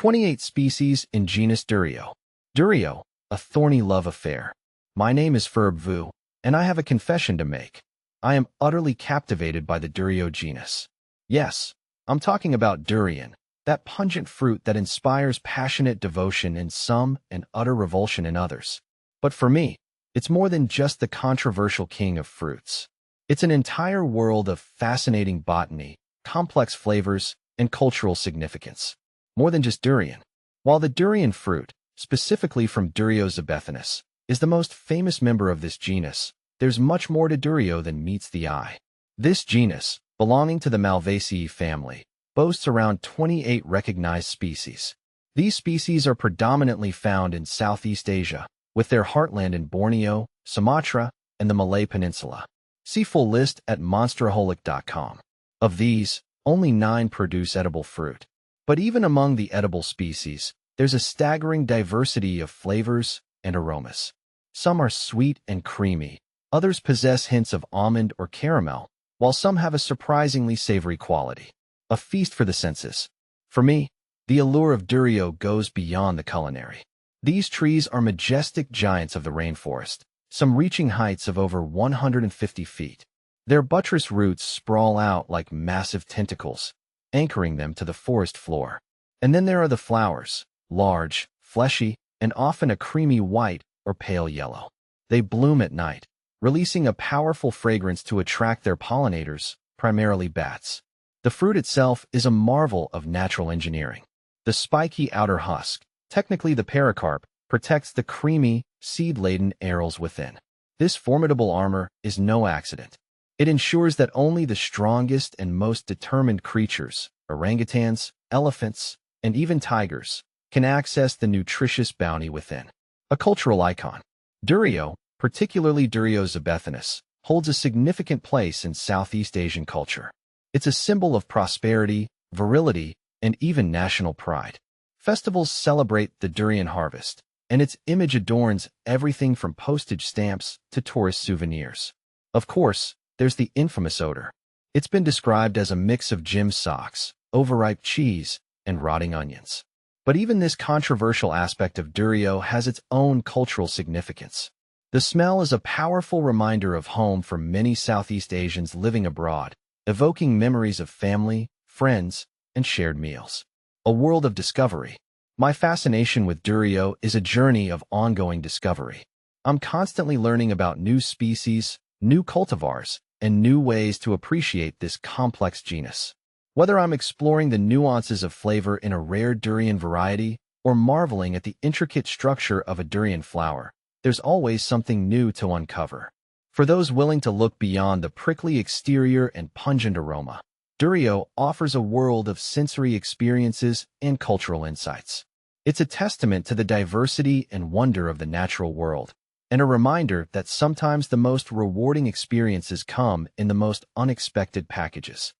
28 species in genus Durio. Durio, a thorny love affair. My name is Ferb Vu, and I have a confession to make. I am utterly captivated by the Durio genus. Yes, I'm talking about durian, that pungent fruit that inspires passionate devotion in some and utter revulsion in others. But for me, it's more than just the controversial king of fruits. It's an entire world of fascinating botany, complex flavors, and cultural significance. More than just durian. While the durian fruit, specifically from Durio zibethinus, is the most famous member of this genus, there's much more to Durio than meets the eye. This genus, belonging to the Malvaceae family, boasts around 28 recognized species. These species are predominantly found in Southeast Asia, with their heartland in Borneo, Sumatra, and the Malay Peninsula. See full list at monsteraholic.com. Of these, only 9 produce edible fruit. But even among the edible species, there's a staggering diversity of flavors and aromas. Some are sweet and creamy, others possess hints of almond or caramel, while some have a surprisingly savory quality. A feast for the senses. For me, the allure of Durio goes beyond the culinary. These trees are majestic giants of the rainforest, some reaching heights of over 150 feet. Their buttress roots sprawl out like massive tentacles, anchoring them to the forest floor. And then there are the flowers, large, fleshy, and often a creamy white or pale yellow. They bloom at night, releasing a powerful fragrance to attract their pollinators, primarily bats. The fruit itself is a marvel of natural engineering. The spiky outer husk, technically the pericarp, protects the creamy, seed-laden arils within. This formidable armor is no accident. It ensures that only the strongest and most determined creatures, orangutans, elephants, and even tigers, can access the nutritious bounty within. A cultural icon. Durio, particularly Durio zibethinus, holds a significant place in Southeast Asian culture. It's a symbol of prosperity, virility, and even national pride. Festivals celebrate the durian harvest, and its image adorns everything from postage stamps to tourist souvenirs. Of course, there's the infamous odor. It's been described as a mix of gym socks, overripe cheese, and rotting onions. But even this controversial aspect of Durio has its own cultural significance. The smell is a powerful reminder of home for many Southeast Asians living abroad, evoking memories of family, friends, and shared meals. A world of discovery. My fascination with Durio is a journey of ongoing discovery. I'm constantly learning about new species, new cultivars, and new ways to appreciate this complex genus. Whether I'm exploring the nuances of flavor in a rare durian variety or marveling at the intricate structure of a durian flower, there's always something new to uncover. For those willing to look beyond the prickly exterior and pungent aroma, Durio offers a world of sensory experiences and cultural insights. It's a testament to the diversity and wonder of the natural world, and a reminder that sometimes the most rewarding experiences come in the most unexpected packages.